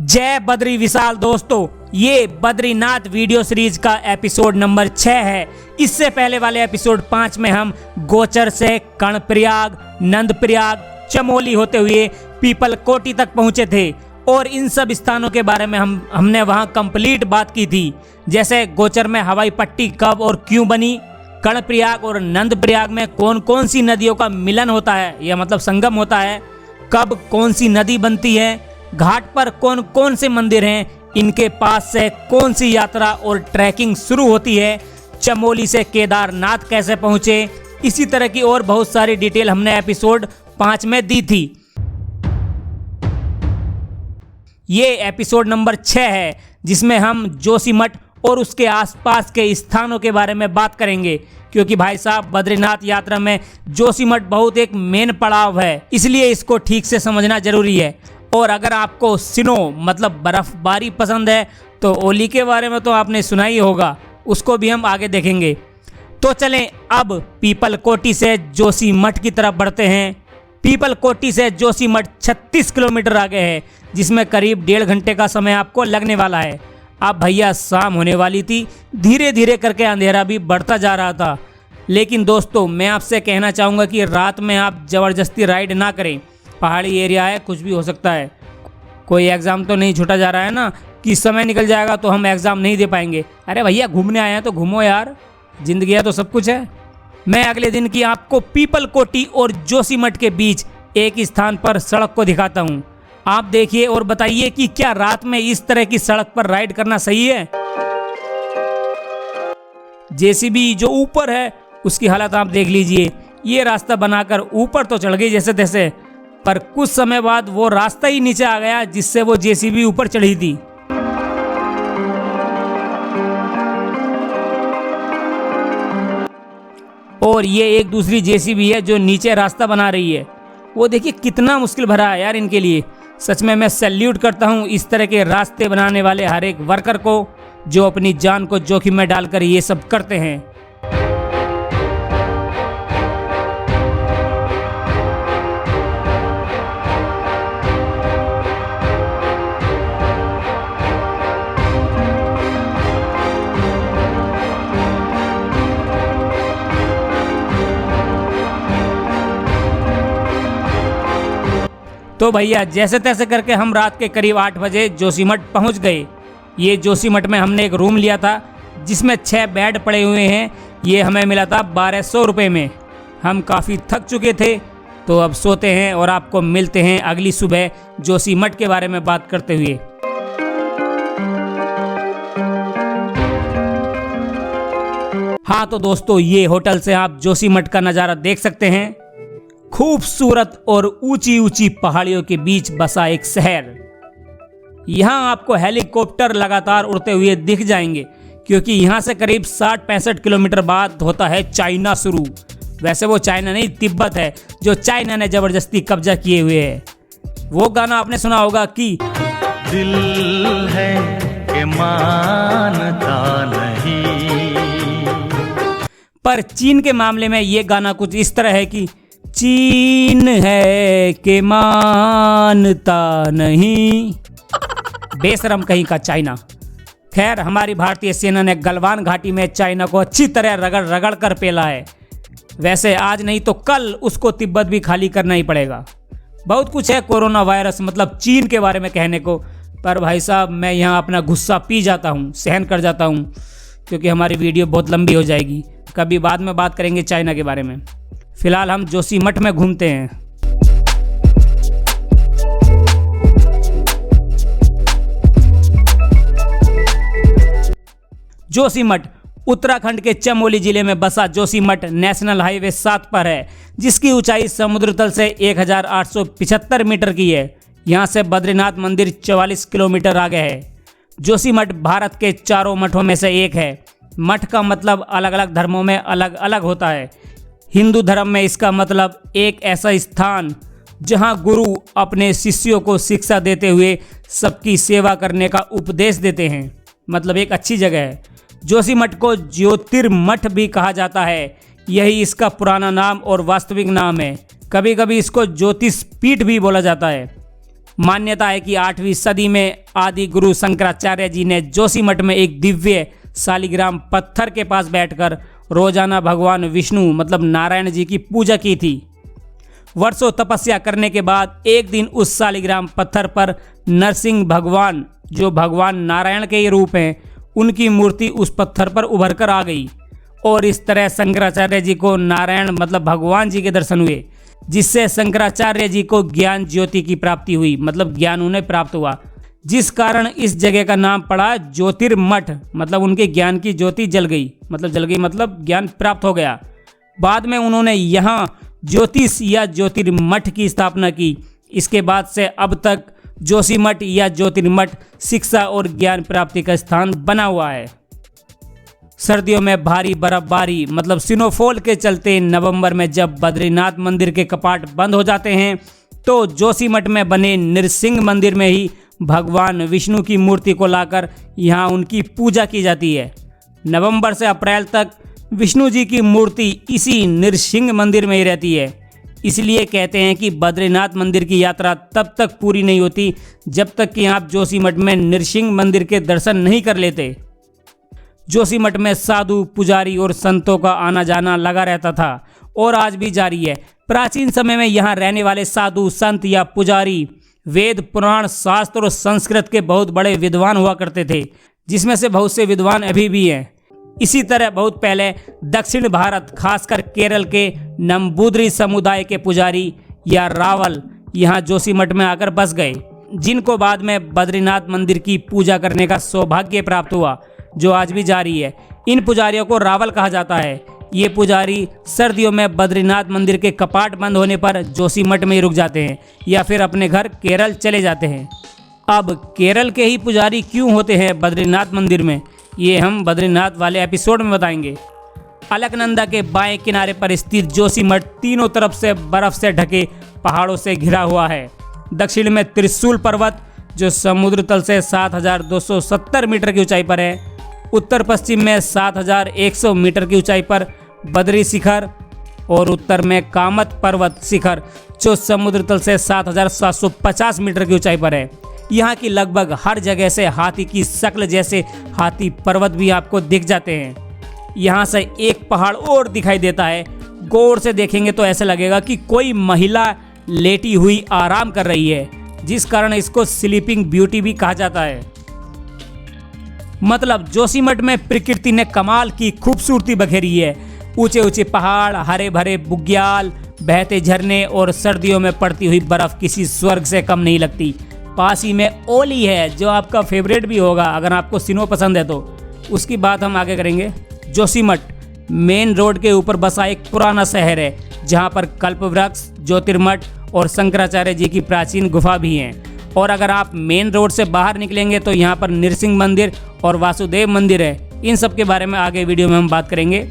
जय बद्री विशाल दोस्तों, ये बद्रीनाथ वीडियो सीरीज का एपिसोड नंबर 6 है। इससे पहले वाले एपिसोड 5 में हम गोचर से कर्णप्रयाग, नंदप्रयाग, चमोली होते हुए पीपलकोटी तक पहुंचे थे और इन सब स्थानों के बारे में हमने वहां कंप्लीट बात की थी। जैसे गोचर में हवाई पट्टी कब और क्यों बनी, कर्णप्रयाग और नंदप्रयाग में कौन कौन सी नदियों का मिलन होता है, यह मतलब संगम होता है, कब कौन सी नदी बनती है, घाट पर कौन कौन से मंदिर हैं, इनके पास से कौन सी यात्रा और ट्रैकिंग शुरू होती है, चमोली से केदारनाथ कैसे पहुंचे, इसी तरह की और बहुत सारी डिटेल हमने एपिसोड 5 में दी थी। ये एपिसोड नंबर 6 है जिसमें हम जोशीमठ और उसके आसपास के स्थानों के बारे में बात करेंगे, क्योंकि भाई साहब बद्रीनाथ यात्रा में जोशीमठ बहुत एक मेन पड़ाव है, इसलिए इसको ठीक से समझना जरूरी है। और अगर आपको स्नो मतलब बर्फबारी पसंद है तो ओली के बारे में तो आपने सुना ही होगा, उसको भी हम आगे देखेंगे। तो चलें अब पीपलकोटी से जोशीमठ की तरफ बढ़ते हैं। पीपलकोटी से जोशीमठ 36 किलोमीटर आगे है, जिसमें करीब 1.5 घंटे का समय आपको लगने वाला है। अब भैया शाम होने वाली थी, धीरे धीरे करके अंधेरा भी बढ़ता जा रहा था। लेकिन दोस्तों मैं आपसे कहना चाहूँगा कि रात में आप ज़बरदस्ती राइड ना करें, पहाड़ी एरिया है, कुछ भी हो सकता है। कोई एग्ज़ाम तो नहीं छूटा जा रहा है ना कि समय निकल जाएगा तो हम एग्ज़ाम नहीं दे पाएंगे। अरे भैया घूमने आए हैं तो घूमो यार, जिंदगी है तो सब कुछ है। मैं अगले दिन की आपको पीपलकोटी और जोशीमठ के बीच एक स्थान पर सड़क को दिखाता हूँ। आप देखिए और बताइए कि क्या रात में इस तरह की सड़क पर राइड करना सही है। जेसीबी जो ऊपर है उसकी हालत आप देख लीजिए। ये रास्ता बनाकर ऊपर तो चढ़ गई जैसे तैसे, पर कुछ समय बाद वो रास्ता ही नीचे आ गया जिससे वो जेसीबी ऊपर चढ़ी थी। और ये एक दूसरी जेसीबी है जो नीचे रास्ता बना रही है। वो देखिए कितना मुश्किल भरा है यार इनके लिए। सच में मैं सैल्यूट करता हूँ इस तरह के रास्ते बनाने वाले हर एक वर्कर को, जो अपनी जान को जोखिम में डालकर ये सब करते हैं। तो भैया जैसे तैसे करके हम रात के करीब 8 बजे जोशीमठ पहुंच गए। ये जोशीमठ में हमने एक रूम लिया था जिसमें 6 बेड पड़े हुए हैं। ये हमें मिला था 1200 रुपये में। हम काफ़ी थक चुके थे तो अब सोते हैं और आपको मिलते हैं अगली सुबह जोशीमठ के बारे में बात करते हुए। हाँ तो दोस्तों ये होटल से आप जोशीमठ का नज़ारा देख सकते हैं। खूबसूरत और ऊंची ऊंची पहाड़ियों के बीच बसा एक शहर। यहाँ आपको हेलीकॉप्टर लगातार उड़ते हुए दिख जाएंगे, क्योंकि यहाँ से करीब 60-65 किलोमीटर बाद होता है चाइना शुरू। वैसे वो चाइना नहीं, तिब्बत है जो चाइना ने जबरदस्ती कब्जा किए हुए है। वो गाना आपने सुना होगा कि दिल है कि मानता नहीं। पर चीन के मामले में ये गाना कुछ इस तरह है कि चीन है कि मानता नहीं। बेशरम कहीं का चाइना। खैर हमारी भारतीय सेना ने गलवान घाटी में चाइना को अच्छी तरह रगड़ रगड़ कर पेला है। वैसे आज नहीं तो कल उसको तिब्बत भी खाली करना ही पड़ेगा। बहुत कुछ है कोरोना वायरस मतलब चीन के बारे में कहने को, पर भाई साहब मैं यहाँ अपना गुस्सा पी जाता हूँ, सहन कर जाता हूँ, क्योंकि हमारी वीडियो बहुत लंबी हो जाएगी। कभी बाद में बात करेंगे चाइना के बारे में। फिलहाल हम जोशीमठ में घूमते हैं। जोशीमठ उत्तराखंड के चमोली जिले में बसा जोशीमठ नेशनल हाईवे 7 पर है, जिसकी ऊंचाई समुद्र तल से 1875 मीटर की है। यहां से बद्रीनाथ मंदिर 44 किलोमीटर आगे है। जोशीमठ भारत के 4 मठों में से एक है। मठ का मतलब अलग अलग धर्मों में अलग अलग होता है। हिंदू धर्म में इसका मतलब एक ऐसा स्थान जहां गुरु अपने शिष्यों को शिक्षा देते हुए सबकी सेवा करने का उपदेश देते हैं, मतलब एक अच्छी जगह है। जोशीमठ को ज्योतिर्मठ भी कहा जाता है, यही इसका पुराना नाम और वास्तविक नाम है। कभी कभी इसको ज्योतिष पीठ भी बोला जाता है। मान्यता है कि 8वीं सदी में आदि गुरु शंकराचार्य जी ने जोशीमठ में एक दिव्य शालिग्राम पत्थर के पास बैठकर रोजाना भगवान विष्णु मतलब नारायण जी की पूजा की थी। वर्षों तपस्या करने के बाद एक दिन उस शालिग्राम पत्थर पर नरसिंह भगवान, जो भगवान नारायण के रूप हैं, उनकी मूर्ति उस पत्थर पर उभर कर आ गई और इस तरह शंकराचार्य जी को नारायण मतलब भगवान जी के दर्शन हुए, जिससे शंकराचार्य जी को ज्ञान ज्योति की प्राप्ति हुई, मतलब ज्ञान उन्हें प्राप्त हुआ, जिस कारण इस जगह का नाम पड़ा ज्योतिर्मठ, मतलब उनके ज्ञान की ज्योति जल गई मतलब ज्ञान प्राप्त हो गया। बाद में उन्होंने यहाँ ज्योतिष या ज्योतिर्मठ की स्थापना की। इसके बाद से अब तक जोशीमठ या ज्योतिर्मठ शिक्षा और ज्ञान प्राप्ति का स्थान बना हुआ है। सर्दियों में भारी बर्फबारी मतलब स्नोफॉल के चलते नवंबर में जब बद्रीनाथ मंदिर के कपाट बंद हो जाते हैं तो जोशीमठ में बने नृसिंह मंदिर में ही भगवान विष्णु की मूर्ति को लाकर यहाँ उनकी पूजा की जाती है। नवंबर से अप्रैल तक विष्णु जी की मूर्ति इसी नृसिंह मंदिर में ही रहती है। इसलिए कहते हैं कि बद्रीनाथ मंदिर की यात्रा तब तक पूरी नहीं होती जब तक कि आप जोशीमठ में नृसिंह मंदिर के दर्शन नहीं कर लेते। जोशीमठ में साधु, पुजारी और संतों का आना जाना लगा रहता था और आज भी जारी है। प्राचीन समय में यहाँ रहने वाले साधु, संत या पुजारी वेद, पुराण, शास्त्र और संस्कृत के बहुत बड़े विद्वान हुआ करते थे, जिसमें से बहुत से विद्वान अभी भी हैं। इसी तरह बहुत पहले दक्षिण भारत, खासकर केरल के नंबूदरी समुदाय के पुजारी या रावल यहाँ जोशीमठ में आकर बस गए, जिनको बाद में बद्रीनाथ मंदिर की पूजा करने का सौभाग्य प्राप्त हुआ, जो आज भी जारी है। इन पुजारियों को रावल कहा जाता है। ये पुजारी सर्दियों में बद्रीनाथ मंदिर के कपाट बंद होने पर जोशीमठ में ही रुक जाते हैं या फिर अपने घर केरल चले जाते हैं। अब केरल के ही पुजारी क्यों होते हैं बद्रीनाथ मंदिर में, ये हम बद्रीनाथ वाले एपिसोड में बताएंगे। अलकनंदा के बाएं किनारे पर स्थित जोशीमठ तीनों तरफ से बर्फ से ढके पहाड़ों से घिरा हुआ है। दक्षिण में त्रिशूल पर्वत जो समुद्र तल से 7,270 मीटर की ऊंचाई पर है। उत्तर पश्चिम में 7,100 मीटर की ऊंचाई पर बद्री शिखर और उत्तर में कामत पर्वत शिखर जो समुद्र तल से 7,750 मीटर की ऊंचाई पर है। यहाँ की लगभग हर जगह से हाथी की शक्ल जैसे हाथी पर्वत भी आपको दिख जाते हैं। यहाँ से एक पहाड़ और दिखाई देता है। गौर से देखेंगे तो ऐसा लगेगा कि कोई महिला लेटी हुई आराम कर रही है, जिस कारण इसको स्लीपिंग ब्यूटी भी कहा जाता है। मतलब जोशीमठ में प्रकृति ने कमाल की खूबसूरती बखेरी है। ऊंचे ऊंचे पहाड़, हरे भरे बुग्याल, बहते झरने और सर्दियों में पड़ती हुई बर्फ किसी स्वर्ग से कम नहीं लगती। पास ही में ओली है जो आपका फेवरेट भी होगा अगर आपको स्नो पसंद है तो। उसकी बात हम आगे करेंगे। जोशीमठ मेन रोड के ऊपर बसा एक पुराना शहर है जहाँ पर कल्पवृक्ष, ज्योतिर्मठ और शंकराचार्य जी की प्राचीन गुफा भी हैं। और अगर आप मेन रोड से बाहर निकलेंगे तो यहाँ पर नृसिंह मंदिर और वासुदेव मंदिर है। इन सब के बारे में आगे वीडियो में हम बात करेंगे।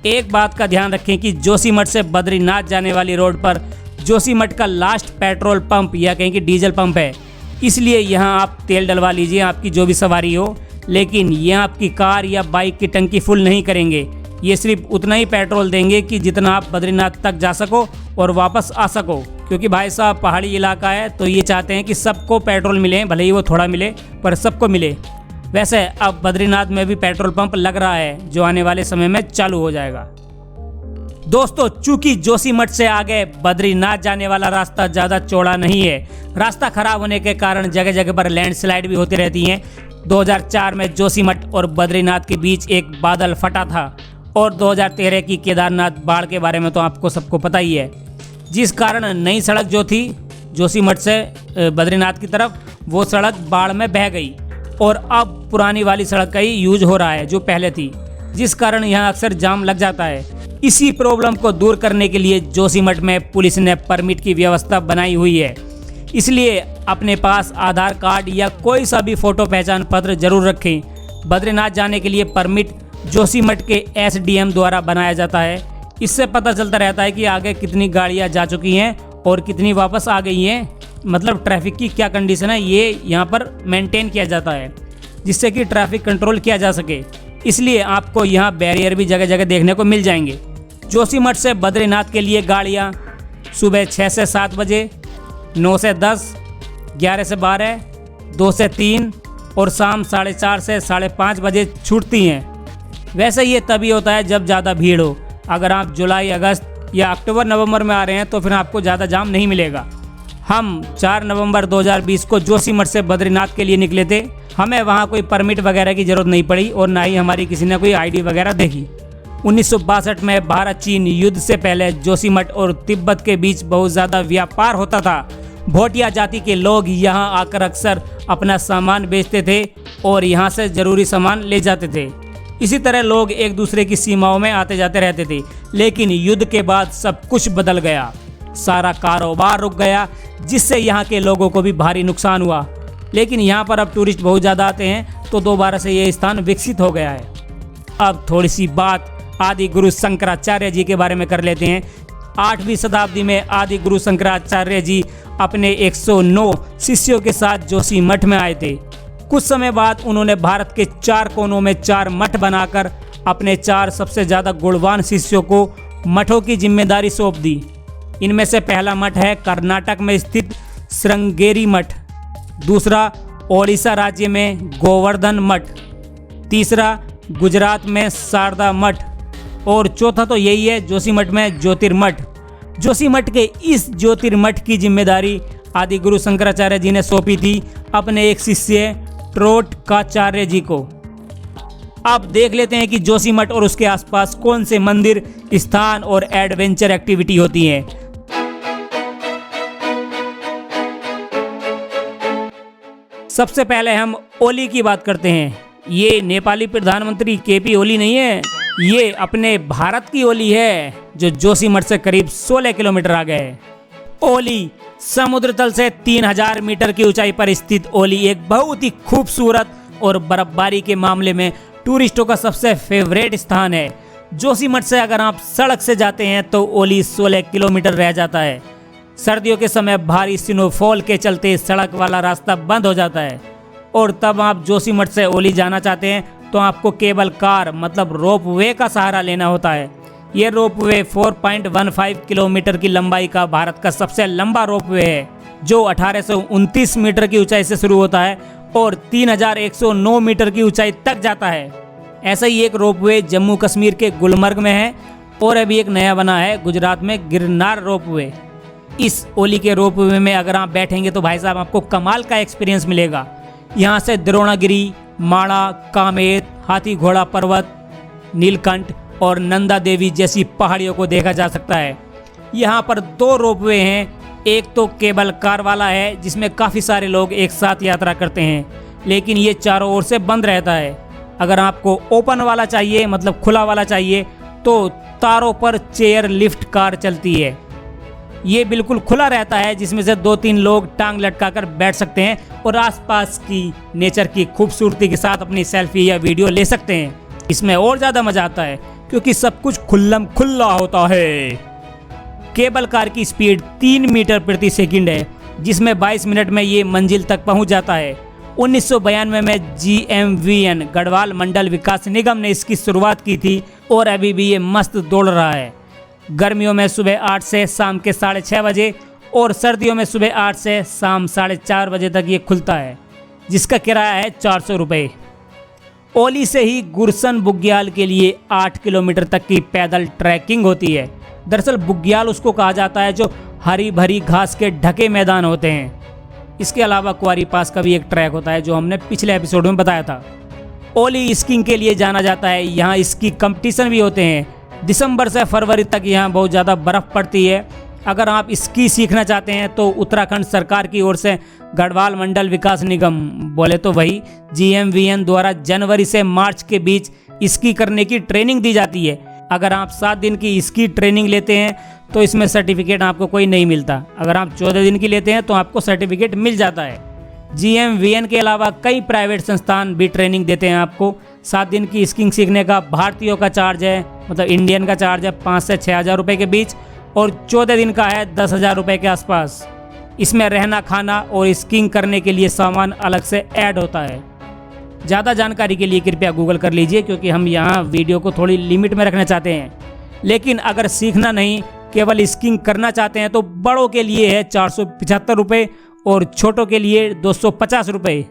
एक बात का ध्यान रखें कि जोशीमठ से बद्रीनाथ जाने वाली रोड पर जोशीमठ का लास्ट पेट्रोल पंप या कहीं कि डीजल पंप है, इसलिए यहाँ आप तेल डलवा लीजिए आपकी जो भी सवारी हो। लेकिन यह आपकी कार या बाइक की टंकी फुल नहीं करेंगे। ये सिर्फ उतना ही पेट्रोल देंगे कि जितना आप बद्रीनाथ तक जा सको और वापस आ सको, क्योंकि भाई साहब पहाड़ी इलाका है तो ये चाहते हैं कि सबको पेट्रोल मिले, भले ही वो थोड़ा मिले पर सबको मिले। वैसे अब बद्रीनाथ में भी पेट्रोल पंप लग रहा है जो आने वाले समय में चालू हो जाएगा। दोस्तों, चूंकि जोशीमठ से आगे बद्रीनाथ जाने वाला रास्ता ज़्यादा चौड़ा नहीं है, रास्ता खराब होने के कारण जगह जगह पर लैंडस्लाइड भी होती रहती हैं। 2004 में जोशीमठ और बद्रीनाथ के बीच एक बादल फटा था और 2013 की केदारनाथ बाढ़ के बारे में तो आपको सबको पता ही है, जिस कारण नई सड़क जो थी जोशीमठ से बद्रीनाथ की तरफ, वो सड़क बाढ़ में बह गई और अब पुरानी वाली सड़क का ही यूज हो रहा है जो पहले थी, जिस कारण यहाँ अक्सर जाम लग जाता है। इसी प्रॉब्लम को दूर करने के लिए जोशीमठ में पुलिस ने परमिट की व्यवस्था बनाई हुई है। इसलिए अपने पास आधार कार्ड या कोई सा भी फोटो पहचान पत्र जरूर रखें। बद्रीनाथ जाने के लिए परमिट जोशीमठ के एसडीएम द्वारा बनाया जाता है। इससे पता चलता रहता है कि आगे कितनी गाड़ियां जा चुकी हैं और कितनी वापस आ गई हैं, मतलब ट्रैफिक की क्या कंडीशन है, ये यहाँ पर मेंटेन किया जाता है जिससे कि ट्रैफिक कंट्रोल किया जा सके। इसलिए आपको यहाँ बैरियर भी जगह जगह देखने को मिल जाएंगे। जोशीमठ से बद्रीनाथ के लिए गाड़ियाँ सुबह 6 से 7 बजे, 9 से 10, 11 से 12, 2 से 3 और शाम 4:30 से 5:30 बजे छूटती हैं। वैसे ये तभी होता है जब ज़्यादा भीड़ हो। अगर आप जुलाई, अगस्त या अक्टूबर, नवंबर में आ रहे हैं तो फिर आपको ज़्यादा जाम नहीं मिलेगा। हम 4 नवंबर 2020 को जोशीमठ से बद्रीनाथ के लिए निकले थे। हमें वहाँ कोई परमिट वगैरह की ज़रूरत नहीं पड़ी और ना ही हमारी किसी ने कोई आईडी वगैरह देखी। 1962 में भारत चीन युद्ध से पहले जोशीमठ और तिब्बत के बीच बहुत ज़्यादा व्यापार होता था। भोटिया जाति के लोग यहाँ आकर अक्सर अपना सामान बेचते थे और यहाँ से ज़रूरी सामान ले जाते थे। इसी तरह लोग एक दूसरे की सीमाओं में आते जाते रहते थे। लेकिन युद्ध के बाद सब कुछ बदल गया, सारा कारोबार रुक गया, जिससे यहाँ के लोगों को भी भारी नुकसान हुआ। लेकिन यहाँ पर अब टूरिस्ट बहुत ज़्यादा आते हैं तो दोबारा से ये स्थान विकसित हो गया है। अब थोड़ी सी बात आदि गुरु शंकराचार्य जी के बारे में कर लेते हैं। 8वीं शताब्दी में आदि गुरु शंकराचार्य जी अपने 109 शिष्यों के साथ जोशीमठ में आए थे। कुछ समय बाद उन्होंने भारत के 4 कोनों में 4 मठ बनाकर अपने 4 सबसे ज़्यादा गुणवान शिष्यों को मठों की जिम्मेदारी सौंप दी। इनमें से पहला मठ है कर्नाटक में स्थित श्रृंगेरी मठ, दूसरा ओडिशा राज्य में गोवर्धन मठ, तीसरा गुजरात में शारदा मठ और चौथा तो यही है जोशीमठ में ज्योतिर्मठ। जोशीमठ के इस ज्योतिर्मठ की जिम्मेदारी आदि गुरु शंकराचार्य जी ने सौंपी थी अपने एक शिष्य ट्रोटकाचार्य जी को। अब देख लेते हैं कि जोशीमठ और उसके आसपास कौन से मंदिर, स्थान और एडवेंचर एक्टिविटी होती हैं। सबसे पहले हम ओली की बात करते हैं। ये नेपाली प्रधानमंत्री केपी ओली नहीं है, ये अपने भारत की ओली है जो जोशीमठ से करीब 16 किलोमीटर आगे है। ओली समुद्र तल से 3000 मीटर की ऊंचाई पर स्थित ओली एक बहुत ही खूबसूरत और बर्फबारी के मामले में टूरिस्टों का सबसे फेवरेट स्थान है। जोशीमठ से अगर आप सड़क से जाते हैं तो ओली 16 किलोमीटर रह जाता है। सर्दियों के समय भारी स्नोफॉल के चलते सड़क वाला रास्ता बंद हो जाता है और तब आप जोशीमठ से ओली जाना चाहते हैं तो आपको केबल कार मतलब रोपवे का सहारा लेना होता है। ये रोपवे 4.15 किलोमीटर की लंबाई का भारत का सबसे लंबा रोपवे है जो 1829 मीटर की ऊंचाई से शुरू होता है और 3109 मीटर की ऊंचाई तक जाता है। ऐसा ही एक रोपवे जम्मू कश्मीर के गुलमर्ग में है और अभी एक नया बना है गुजरात में गिरनार रोपवे। इस ओली के रोपवे में अगर आप बैठेंगे तो भाई साहब आपको कमाल का एक्सपीरियंस मिलेगा। यहाँ से द्रोणागिरी, माणा, कामेत, हाथी घोड़ा पर्वत, नीलकंठ और नंदा देवी जैसी पहाड़ियों को देखा जा सकता है। यहाँ पर 2 रोपवे हैं। एक तो केबल कार वाला है जिसमें काफ़ी सारे लोग एक साथ यात्रा करते हैं, लेकिन ये चारों ओर से बंद रहता है। अगर आपको ओपन वाला चाहिए मतलब खुला वाला चाहिए तो तारों पर चेयर लिफ्ट कार चलती है। ये बिल्कुल खुला रहता है जिसमें से 2-3 लोग टांग लटकाकर बैठ सकते हैं और आसपास की नेचर की खूबसूरती के साथ अपनी सेल्फी या वीडियो ले सकते हैं। इसमें और ज़्यादा मज़ा आता है क्योंकि सब कुछ खुल्लम खुल्ला होता है। केबल कार की स्पीड 3 मीटर प्रति सेकंड है जिसमें 22 मिनट में ये मंजिल तक पहुंच जाता है। 1992 में GMVN गढ़वाल मंडल विकास निगम ने इसकी शुरुआत की थी और अभी भी ये मस्त दौड़ रहा है। गर्मियों में सुबह 8 से शाम के 6:30 बजे और सर्दियों में सुबह 8 से शाम 4:30 बजे तक ये खुलता है, जिसका किराया है 400 रुपये। ओली से ही गुरसन बुग्याल के लिए 8 किलोमीटर तक की पैदल ट्रैकिंग होती है। दरअसल बुग्याल उसको कहा जाता है जो हरी भरी घास के ढके मैदान होते हैं। इसके अलावा कुआरी पास का भी एक ट्रैक होता है जो हमने पिछले एपिसोड में बताया था। ओली स्कीइंग के लिए जाना जाता है। यहाँ स्की कंपटीशन भी होते हैं। दिसंबर से फरवरी तक यहाँ बहुत ज़्यादा बर्फ़ पड़ती है। अगर आप स्की सीखना चाहते हैं तो उत्तराखंड सरकार की ओर से गढ़वाल मंडल विकास निगम बोले तो वही GMVN द्वारा जनवरी से मार्च के बीच स्की करने की ट्रेनिंग दी जाती है। अगर आप 7 दिन की स्की ट्रेनिंग लेते हैं तो इसमें सर्टिफिकेट आपको कोई नहीं मिलता। अगर आप 14 दिन की लेते हैं तो आपको सर्टिफिकेट मिल जाता है। GMVN के अलावा कई प्राइवेट संस्थान भी ट्रेनिंग देते हैं आपको। 7 दिन की स्कीइंग सीखने का भारतीयों का चार्ज है मतलब इंडियन का चार्ज है 5 से 6 हज़ार रुपये के बीच और 14 दिन का है 10 हज़ार रुपये के आसपास। इसमें रहना खाना और स्कीइंग करने के लिए सामान अलग से ऐड होता है। ज़्यादा जानकारी के लिए कृपया गूगल कर लीजिए क्योंकि हम यहाँ वीडियो को थोड़ी लिमिट में रखना चाहते हैं। लेकिन अगर सीखना नहीं केवल स्कीइंग करना चाहते हैं तो बड़ों के लिए है 475 रुपये और छोटों के लिए 250 रुपये।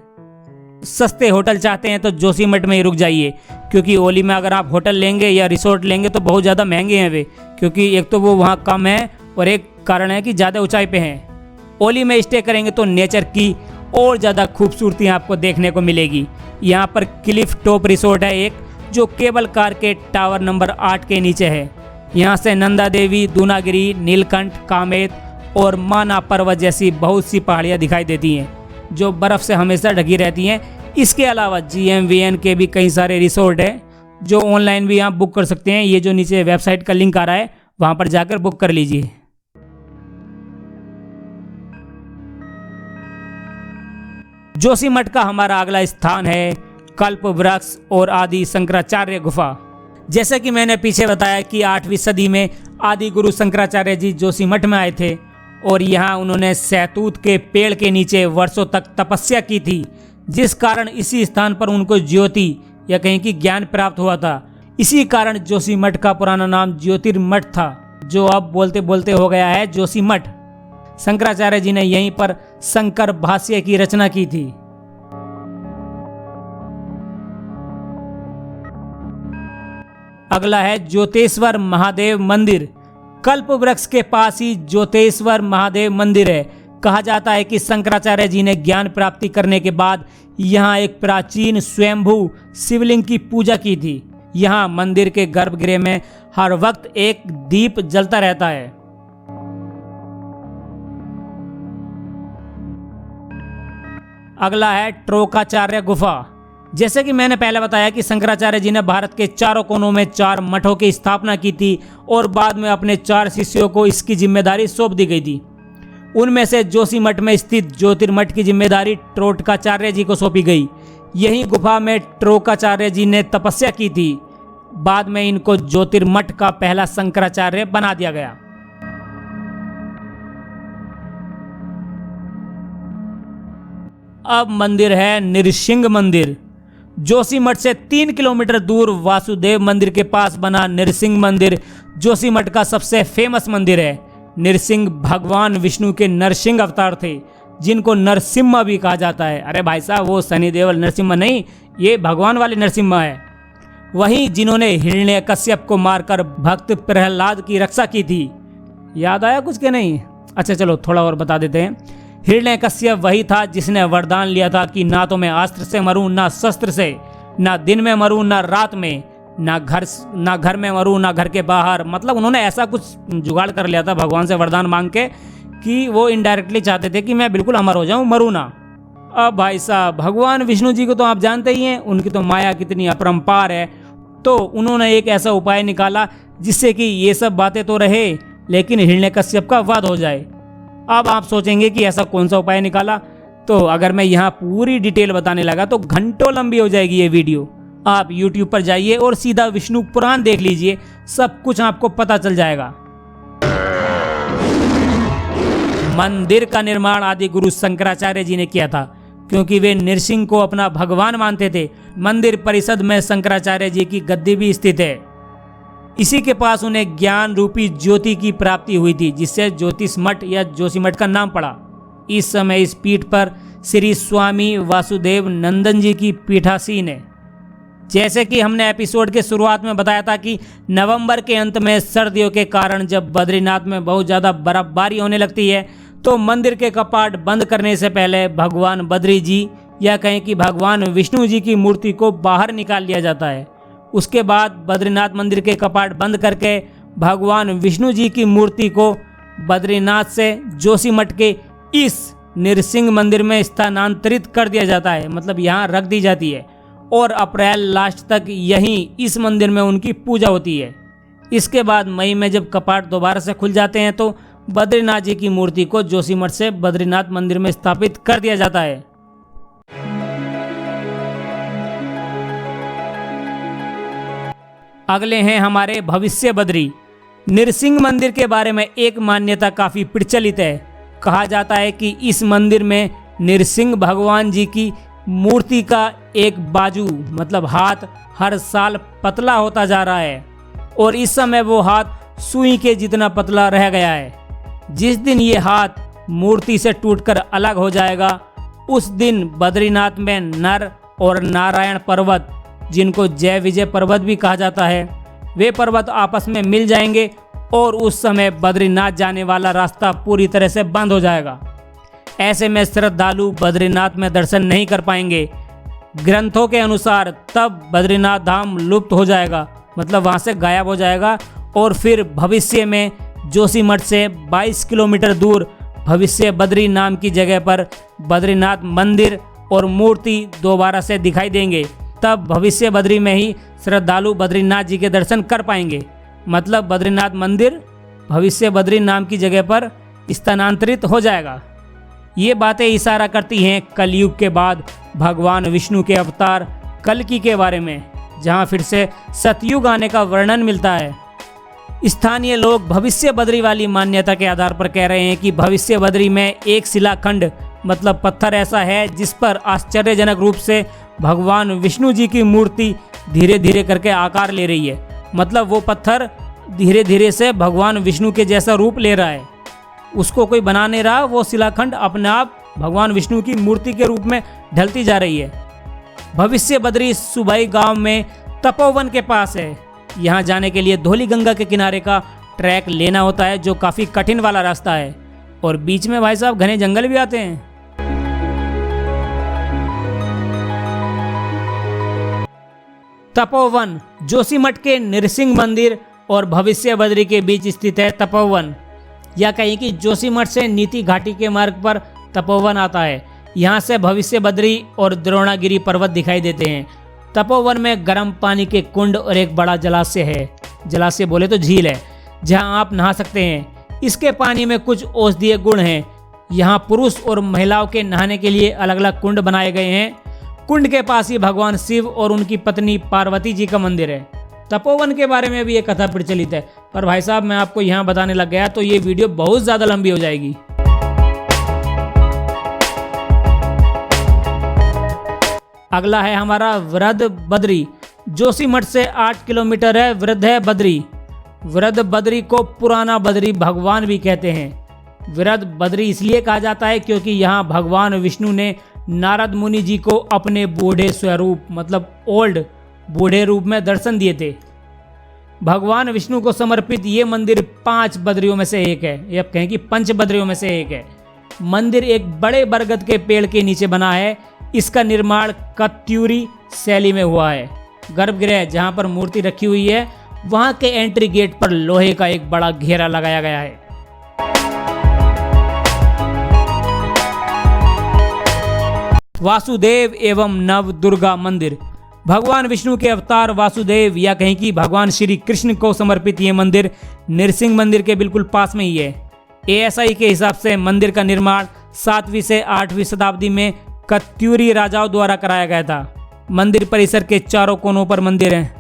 सस्ते होटल चाहते हैं तो जोशीमठ में ही रुक जाइए, क्योंकि ओली में अगर आप होटल लेंगे या रिसोर्ट लेंगे तो बहुत ज़्यादा महंगे हैं वे, क्योंकि एक तो वो वहाँ कम है और एक कारण है कि ज़्यादा ऊंचाई पे हैं। ओली में स्टे करेंगे तो नेचर की और ज़्यादा खूबसूरती आपको देखने को मिलेगी। यहाँ पर क्लिफ टॉप रिसोर्ट है एक, जो केबल कार के टावर नंबर 8 के नीचे है। यहाँ से नंदा देवी, दूनागिरी, नीलकंठ, कामेत और माना पर्वत जैसी बहुत सी पहाड़ियाँ दिखाई देती हैं, जो बर्फ़ से हमेशा ढकी रहती हैं। इसके अलावा GMVN के भी कई सारे रिसोर्ट हैं, जो ऑनलाइन भी आप बुक कर सकते हैं। ये जो नीचे वेबसाइट का लिंक आ रहा है, वहाँ पर जाकर बुक कर लीजिए। जोशीमठ का हमारा अगला स्थान है कल्प वृक्ष और आदि शंकराचार्य गुफा। जैसे कि मैंने पीछे बताया कि 8वीं सदी में आदि गुरु शंकराचार्य जी जोशीमठ में आए थे और यहाँ उन्होंने सहतूत के पेड़ के नीचे वर्षों तक तपस्या की थी, जिस कारण इसी स्थान पर उनको ज्योति या कहीं की ज्ञान प्राप्त हुआ था। इसी कारण जोशीमठ का पुराना नाम ज्योतिर्मठ था, जो अब बोलते बोलते हो गया है जोशीमठ। शंकराचार्य जी ने यहीं पर शंकर भाष्य की रचना की थी। अगला है ज्योतेश्वर महादेव मंदिर। कल्प वृक्ष के पास ही ज्योतेश्वर महादेव मंदिर है। कहा जाता है कि शंकराचार्य जी ने ज्ञान प्राप्ति करने के बाद यहाँ एक प्राचीन स्वयंभू शिवलिंग की पूजा की थी। यहाँ मंदिर के गर्भगृह में हर वक्त एक दीप जलता रहता है। अगला है ट्रोकाचार्य गुफा। जैसे कि मैंने पहले बताया कि शंकराचार्य जी ने भारत के चारों कोनों में 4 मठों की स्थापना की थी और बाद में अपने 4 शिष्यों को इसकी जिम्मेदारी सौंप दी गई थी। उनमें से जोशीमठ में स्थित ज्योतिर्मठ की जिम्मेदारी ट्रोकाचार्य जी को सौंपी गई। यही गुफा में ट्रोकाचार्य जी ने तपस्या की थी। बाद में इनको ज्योतिर्मठ का पहला शंकराचार्य बना दिया गया। अब मंदिर है नृसिंह मंदिर। जोशीमठ से 3 किलोमीटर दूर वासुदेव मंदिर के पास बना नृसिंह मंदिर जोशीमठ का सबसे फेमस मंदिर है। नृसिंह भगवान विष्णु के नरसिंह अवतार थे, जिनको नरसिम्हा भी कहा जाता है। अरे भाई साहब, वो शनि देवल नरसिम्हा नहीं, ये भगवान वाले नरसिम्हा है। वहीं जिन्होंने हिरण्यकश्यप को मारकर भक्त प्रहलाद की रक्षा की थी। याद आया कुछ के नहीं? अच्छा चलो थोड़ा और बता देते हैं। हिरण्यकश्यप वही था जिसने वरदान लिया था कि ना तो मैं अस्त्र से मरूं, ना शस्त्र से, ना दिन में मरूं, ना रात में, ना घर में मरूं, ना घर के बाहर। मतलब उन्होंने ऐसा कुछ जुगाड़ कर लिया था भगवान से वरदान मांग के कि वो इनडायरेक्टली चाहते थे कि मैं बिल्कुल अमर हो जाऊं, मरूं ना। अब भाई साहब, भगवान विष्णु जी को तो आप जानते ही हैं, उनकी तो माया कितनी अपरंपार है। तो उन्होंने एक ऐसा उपाय निकाला जिससे कि ये सब बातें तो रहे, लेकिन हिरण्यकश्यप का वध हो जाए। अब आप सोचेंगे कि ऐसा कौन सा उपाय निकाला, तो अगर मैं यहाँ पूरी डिटेल बताने लगा तो घंटों लंबी हो जाएगी ये वीडियो। आप YouTube पर जाइए और सीधा विष्णु पुराण देख लीजिए, सब कुछ आपको पता चल जाएगा। मंदिर का निर्माण आदि गुरु शंकराचार्य जी ने किया था, क्योंकि वे नृसिंह को अपना भगवान मानते थे। मंदिर परिषद में शंकराचार्य जी की गद्दी भी स्थित है। इसी के पास उन्हें ज्ञान रूपी ज्योति की प्राप्ति हुई थी, जिससे ज्योतिषमठ या जोशीमठ का नाम पड़ा। इस समय इस पीठ पर श्री स्वामी वासुदेव नंदन जी की पीठासीन है। जैसे कि हमने एपिसोड के शुरुआत में बताया था कि नवंबर के अंत में सर्दियों के कारण जब बद्रीनाथ में बहुत ज़्यादा बर्फबारी होने लगती है, तो मंदिर के कपाट बंद करने से पहले भगवान बद्री जी या कहें कि भगवान विष्णु जी की मूर्ति को बाहर निकाल लिया जाता है। उसके बाद बद्रीनाथ मंदिर के कपाट बंद करके भगवान विष्णु जी की मूर्ति को बद्रीनाथ से जोशीमठ के इस नृसिंह मंदिर में स्थानांतरित कर दिया जाता है, मतलब यहाँ रख दी जाती है, और अप्रैल लास्ट तक यहीं इस मंदिर में उनकी पूजा होती है। इसके बाद मई में जब कपाट दोबारा से खुल जाते हैं तो बद्रीनाथ जी की मूर्ति को जोशीमठ से बद्रीनाथ मंदिर में स्थापित कर दिया जाता है। अगले हैं हमारे भविष्य बद्री। नृसिंह मंदिर के बारे में एक मान्यता काफ़ी प्रचलित है। कहा जाता है कि इस मंदिर में नृसिंह भगवान जी की मूर्ति का एक बाजू मतलब हाथ हर साल पतला होता जा रहा है और इस समय वो हाथ सुई के जितना पतला रह गया है। जिस दिन ये हाथ मूर्ति से टूटकर अलग हो जाएगा, उस दिन बद्रीनाथ में नर और नारायण पर्वत, जिनको जय विजय पर्वत भी कहा जाता है, वे पर्वत आपस में मिल जाएंगे और उस समय बद्रीनाथ जाने वाला रास्ता पूरी तरह से बंद हो जाएगा। ऐसे में श्रद्धालु बद्रीनाथ में दर्शन नहीं कर पाएंगे। ग्रंथों के अनुसार तब बद्रीनाथ धाम लुप्त हो जाएगा, मतलब वहाँ से गायब हो जाएगा, और फिर भविष्य में जोशीमठ से 22 किलोमीटर दूर भविष्य बद्री नाम की जगह पर बद्रीनाथ मंदिर और मूर्ति दोबारा से दिखाई देंगे। तब भविष्य बद्री में ही श्रद्धालु बद्रीनाथ जी के दर्शन कर पाएंगे, मतलब बद्रीनाथ मंदिर भविष्य बद्री नाम की जगह पर स्थानांतरित हो जाएगा। ये बातें इशारा करती हैं कलयुग के बाद भगवान विष्णु के अवतार कल्कि के बारे में, जहाँ फिर से सतयुग आने का वर्णन मिलता है। स्थानीय लोग भविष्य बद्री वाली मान्यता के आधार पर कह रहे हैं कि भविष्य बद्री में एक शिलाखंड मतलब पत्थर ऐसा है जिस पर आश्चर्यजनक रूप से भगवान विष्णु जी की मूर्ति धीरे धीरे करके आकार ले रही है। मतलब वो पत्थर धीरे धीरे से भगवान विष्णु के जैसा रूप ले रहा है, उसको कोई बना नहीं रहा, वो शिलाखंड अपने आप भगवान विष्णु की मूर्ति के रूप में ढलती जा रही है। भविष्य बद्री सुबई गांव में तपोवन के पास है। यहाँ जाने के लिए धौली गंगा के किनारे का ट्रैक लेना होता है, जो काफ़ी कठिन वाला रास्ता है, और बीच में भाई साहब घने जंगल भी आते हैं। तपोवन जोशीमठ के नृसिंह मंदिर और भविष्य बद्री के बीच स्थित है। तपोवन, या कहीं कि जोशीमठ से नीति घाटी के मार्ग पर तपोवन आता है। यहाँ से भविष्य बद्री और द्रोणागिरी पर्वत दिखाई देते हैं। तपोवन में गर्म पानी के कुंड और एक बड़ा जलाशय है, जलाशय बोले तो झील है, जहाँ आप नहा सकते हैं। इसके पानी में कुछ औषधीय गुण हैं। यहाँ पुरुष और महिलाओं के नहाने के लिए अलग अलग कुंड बनाए गए हैं। कुंड के पास ही भगवान शिव और उनकी पत्नी पार्वती जी का मंदिर है। तपोवन के बारे में भी एक कथा प्रचलित है, पर भाई साहब मैं आपको यहाँ बताने लग गया तो ये वीडियो बहुत ज़्यादा लंबी हो जाएगी। अगला है हमारा वृद्ध बद्री। जोशीमठ से 8 किलोमीटर है वृद्ध बद्री। वृद्ध बद्री को पुराना बद्री भगवान भी कहते हैं। वृद्ध बद्री इसलिए कहा जाता है क्योंकि यहाँ भगवान विष्णु ने नारद मुनि जी को अपने बूढ़े स्वरूप मतलब ओल्ड बूढ़े रूप में दर्शन दिए थे। भगवान विष्णु को समर्पित ये मंदिर 5 बद्रियों में से एक है, या कहें कि 5 बद्रियों में से एक है। मंदिर एक बड़े बरगद के पेड़ के नीचे बना है। इसका निर्माण कत्यूरी शैली में हुआ है। गर्भगृह जहाँ पर मूर्ति रखी हुई है, वहाँ के एंट्री गेट पर लोहे का एक बड़ा घेरा लगाया गया है। वासुदेव एवं नव दुर्गा मंदिर। भगवान विष्णु के अवतार वासुदेव या कहीं कि भगवान श्री कृष्ण को समर्पित ये मंदिर नृसिंह मंदिर के बिल्कुल पास में ही है। ASI के हिसाब से मंदिर का निर्माण 7वीं से 8वीं शताब्दी में कत्यूरी राजाओं द्वारा कराया गया था। मंदिर परिसर के चारों कोनों पर मंदिर हैं।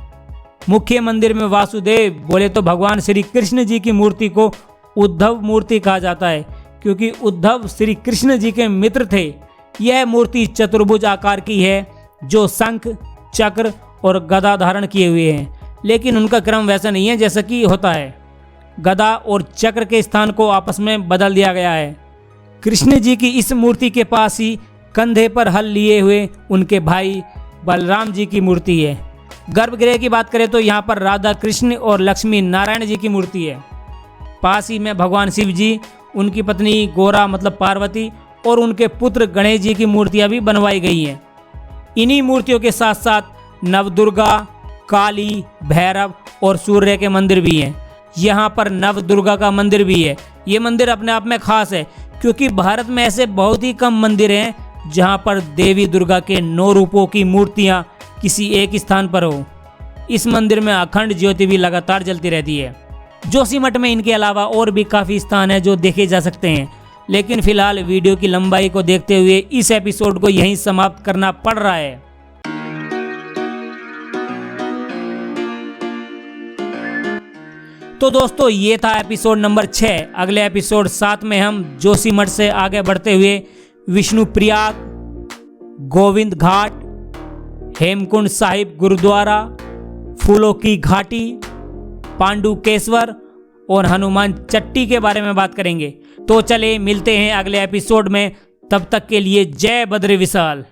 मुख्य मंदिर में वासुदेव बोले तो भगवान श्री कृष्ण जी की मूर्ति को उद्धव मूर्ति कहा जाता है, क्योंकि उद्धव श्री कृष्ण जी के मित्र थे। यह मूर्ति चतुर्भुज आकार की है, जो शंख चक्र और गदा धारण किए हुए हैं, लेकिन उनका क्रम वैसा नहीं है जैसा कि होता है। गदा और चक्र के स्थान को आपस में बदल दिया गया है। कृष्ण जी की इस मूर्ति के पास ही कंधे पर हल लिए हुए उनके भाई बलराम जी की मूर्ति है। गर्भगृह की बात करें तो यहाँ पर राधा कृष्ण और लक्ष्मी नारायण जी की मूर्ति है। पास ही में भगवान शिव जी, उनकी पत्नी गोरा मतलब पार्वती और उनके पुत्र गणेश जी की मूर्तियाँ भी बनवाई गई हैं। इन्हीं मूर्तियों के साथ साथ नवदुर्गा, काली, भैरव और सूर्य के मंदिर भी हैं। यहाँ पर नवदुर्गा का मंदिर भी है। ये मंदिर अपने आप में खास है, क्योंकि भारत में ऐसे बहुत ही कम मंदिर हैं जहाँ पर देवी दुर्गा के 9 रूपों की मूर्तियाँ किसी एक स्थान पर हो। इस मंदिर में अखंड ज्योति भी लगातार जलती रहती है। जोशीमठ में इनके अलावा और भी काफ़ी स्थान हैं जो देखे जा सकते हैं, लेकिन फिलहाल वीडियो की लंबाई को देखते हुए इस एपिसोड को यहीं समाप्त करना पड़ रहा है। तो दोस्तों ये था एपिसोड नंबर 6। अगले एपिसोड 7 में हम जोशीमठ से आगे बढ़ते हुए विष्णुप्रयाग, गोविंद घाट, हेमकुंड साहिब गुरुद्वारा, फूलों की घाटी, पांडुकेश्वर और हनुमान चट्टी के बारे में बात करेंगे। तो चले मिलते हैं अगले एपिसोड में, तब तक के लिए जय बद्री विशाल।